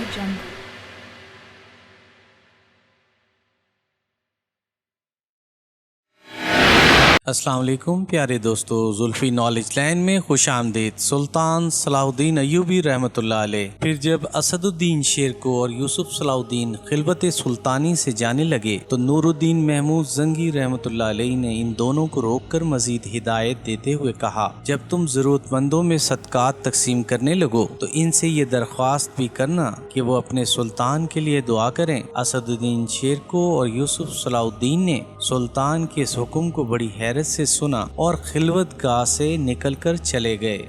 AudioJungle। السلام علیکم پیارے دوستو، زلفی نالج لینڈ میں خوش آمدید۔ سلطان صلاح الدین ایوبی رحمۃ اللہ علیہ پھر جب اسد الدین شیر کو اور یوسف صلاح الدین خلوت سلطانی سے جانے لگے تو نور الدین محمود زنگی رحمۃ اللہ علیہ نے ان دونوں کو روک کر مزید ہدایت دیتے ہوئے کہا، جب تم ضرورت مندوں میں صدقات تقسیم کرنے لگو تو ان سے یہ درخواست بھی کرنا کہ وہ اپنے سلطان کے لیے دعا کریں۔ اسد الدین شیر کو اور یوسف صلاح الدین نے سلطان کے اس حکم کو بڑی حیرت سے سنا اور خلوت گاہ سے نکل کر چلے گئے۔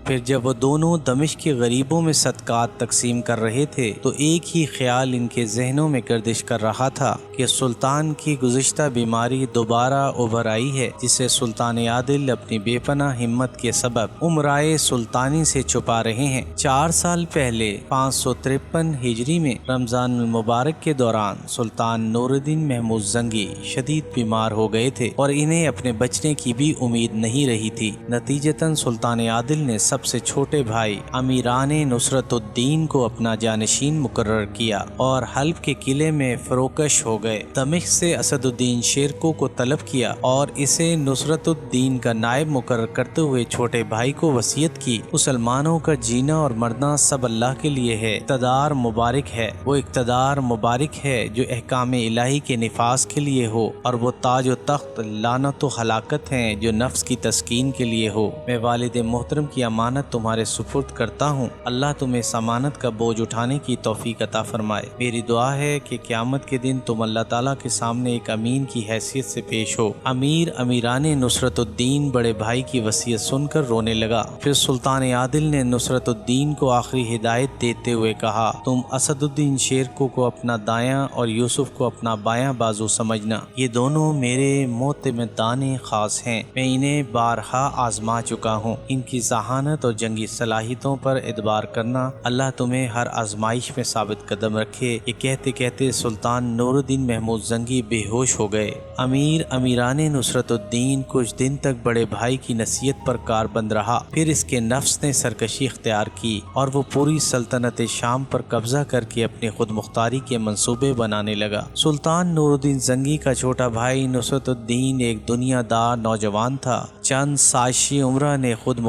پھر جب وہ دونوں دمشق کے غریبوں میں صدقات تقسیم کر رہے تھے تو ایک ہی خیال ان کے ذہنوں میں گردش کر رہا تھا کہ سلطان کی گزشتہ بیماری دوبارہ ابھر آئی ہے، جسے سلطان عادل اپنی بے پناہ ہمت کے سبب امرائے سلطانی سے چھپا رہے ہیں۔ 4 سال پہلے 553 ہجری میں رمضان المبارک کے دوران سلطان نور الدین محمود زنگی شدید بیمار ہو گئے تھے اور انہیں اپنے بچنے کی بھی امید نہیں رہی تھی۔ نتیجتاً سلطان عادل نے سب سے چھوٹے بھائی امیران نصرت الدین کو اپنا جانشین مقرر کیا اور حلب کے قلعے میں فروکش ہو گئے۔ دمشق سے اسد الدین شیرکو کو طلب کیا اور اسے نصرت الدین کا نائب مقرر کرتے ہوئے چھوٹے بھائی کو وصیت کی، مسلمانوں کا جینا اور مرنا سب اللہ کے لیے ہے، اقتدار مبارک ہے، وہ اقتدار مبارک ہے جو احکام الہی کے نفاذ کے لیے ہو، اور وہ تاج و تخت لعنت و ہلاکت ہیں جو نفس کی تسکین کے لیے ہو۔ میں والد محترم کی امانت تمہارے سپرد کرتا ہوں، اللہ تمہیں اس امانت کا بوجھ اٹھانے کی توفیق عطا فرمائے۔ میری دعا ہے کہ قیامت کے دن تم اللہ تعالیٰ کے سامنے ایک امین کی حیثیت سے پیش ہو۔ امیران نصرت الدین بڑے بھائی کی وصیت سن کر رونے لگا۔ پھر سلطان عادل نے نصرت الدین کو آخری ہدایت دیتے ہوئے کہا، تم اسد الدین شیرکو کو اپنا دایاں اور یوسف کو اپنا بایاں بازو سمجھنا، یہ دونوں میرے معتمدان خاص ہیں، میں انہیں بارہا آزما چکا ہوں، ان کی ذہانت اور جنگی صلاحیتوں پر اعتبار کرنا، اللہ تمہیں ہر آزمائش میں ثابت قدم رکھے۔ یہ کہتے کہتے سلطان نور الدین محمود زنگی بے ہوش ہو گئے۔ امیران نصرت الدین کچھ دن تک بڑے بھائی کی نصیحت پر کاربند رہا، پھر اس کے نفس نے سرکشی اختیار کی اور وہ پوری سلطنت شام پر قبضہ کر کے اپنی خود مختاری کے منصوبے بنانے لگا۔ سلطان نور الدین زنگی کا چھوٹا بھائی نصرت الدین ایک دنیا دار نوجوان تھا۔ چند سازشی عمرہ نے خود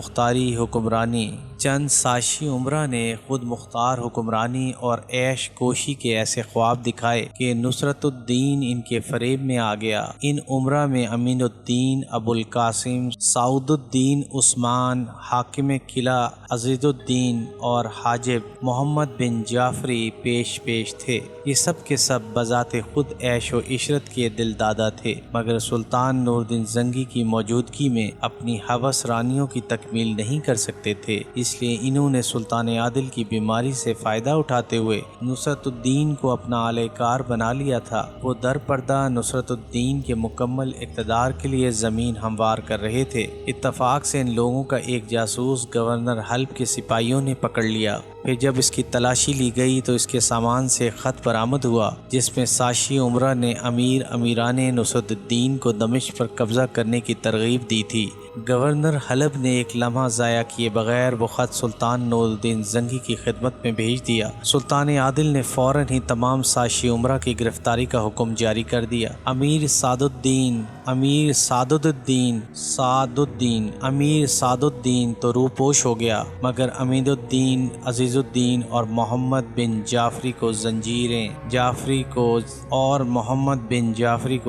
مختار حکمرانی اور عیش کوشی کے ایسے خواب دکھائے کہ نصرت الدین ان کے فریب میں آ گیا۔ ان عمرہ میں امین الدین، ابو القاسم، سعود الدین عثمان، حاکم قلعہ عزیز الدین اور حاجب محمد بن جعفری پیش تھے۔ یہ سب کے سب بذات خود عیش و عشرت کے دل دادا تھے، مگر سلطان نور الدین زنگی کی موجودگی میں اپنی ہوس رانیوں کی تکمیل نہیں کر سکتے تھے، اس لیے انہوں نے سلطان عادل کی بیماری سے فائدہ اٹھاتے ہوئے نصرت الدین کو اپنا اعلی کار بنا لیا تھا۔ وہ در پردہ نصرت الدین کے مکمل اقتدار کے لیے زمین ہموار کر رہے تھے۔ اتفاق سے ان لوگوں کا ایک جاسوس گورنر حلب کے سپاہیوں نے پکڑ لیا۔ پھر جب اس کی تلاشی لی گئی تو اس کے سامان سے خط برآمد ہوا جس میں سازشی عمرہ نے امیران نصرت الدین کو دمشق پر قبضہ کرنے کی ترغیب دی تھی۔ گورنر حلب نے ایک لمحہ ضائع کیے بغیر وہ خط سلطان نور الدین زنگی کی خدمت میں بھیج دیا۔ سلطان عادل نے فوراً ہی تمام سازشی عمرہ کی گرفتاری کا حکم جاری کر دیا۔ امیر سعد الدین تو روپوش ہو گیا، مگر امین الدین، عزیز الدین اور محمد بن جعفری کو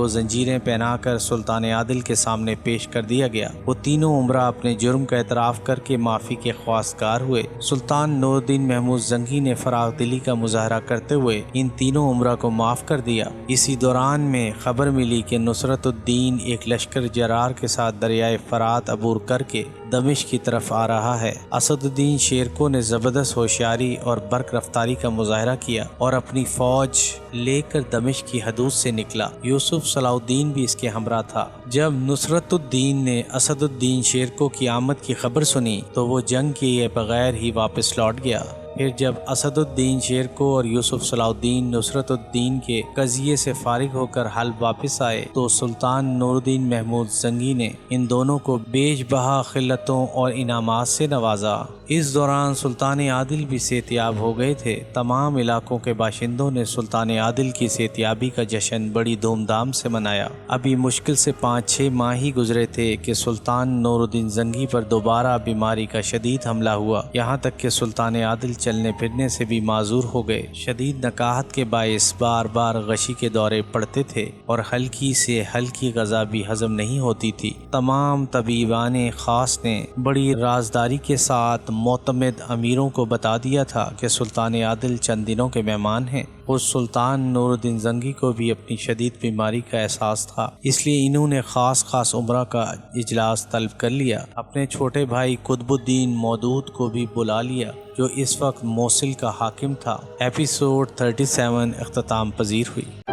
زنجیریں پہنا کر سلطان عادل کے سامنے پیش کر دیا گیا۔ وہ تینوں عمرہ اپنے جرم کا اعتراف کر کے معافی کے خواستگار ہوئے۔ سلطان نور الدین محمود زنگی نے فراغ دلی کا مظاہرہ کرتے ہوئے ان تینوں عمرہ کو معاف کر دیا۔ اسی دوران میں خبر ملی کہ نصرت الدین ایک لشکر جرار کے ساتھ دریائے فرات عبور کر کے دمشق کی طرف آ رہا ہے۔ اسد الدین شیرکو نے زبردست ہوشیاری اور برق رفتاری کا مظاہرہ کیا اور اپنی فوج لے کر دمشق کی حدود سے نکلا۔ یوسف صلاح الدین بھی اس کے ہمراہ تھا۔ جب نصرت الدین نے اسد الدین شیرکو کی آمد کی خبر سنی تو وہ جنگ کیے بغیر ہی واپس لوٹ گیا۔ پھر جب اسد الدین شیرکو اور یوسف صلاح الدین نصرت الدین کے قضیے سے فارغ ہو کر حلب واپس آئے تو سلطان نور الدین محمود زنگی نے ان دونوں کو بیش بہا خلتوں اور انعامات سے نوازا۔ اس دوران سلطان عادل بھی صحتیاب ہو گئے تھے۔ تمام علاقوں کے باشندوں نے سلطان عادل کی صحتیابی کا جشن بڑی دھوم دھام سے منایا۔ ابھی مشکل سے 5-6 ماہ ہی گزرے تھے کہ سلطان نور الدین زنگی پر دوبارہ بیماری کا شدید حملہ ہوا، یہاں تک کہ سلطان عادل چلنے پھرنے سے بھی معذور ہو گئے۔ شدید نکاہت کے باعث بار بار غشی کے دورے پڑتے تھے اور ہلکی سے ہلکی غذا بھی ہضم نہیں ہوتی تھی۔ تمام طبیبان خاص نے بڑی رازداری کے ساتھ معتمد امیروں کو بتا دیا تھا کہ سلطان عادل چند دنوں کے مہمان ہیں۔ خود سلطان نور الدین زنگی کو بھی اپنی شدید بیماری کا احساس تھا، اس لیے انہوں نے خاص عمرہ کا اجلاس طلب کر لیا۔ اپنے چھوٹے بھائی قطب الدین مودود کو بھی بلا لیا جو اس وقت موصل کا حاکم تھا۔ ایپیسوڈ 37 اختتام پذیر ہوئی۔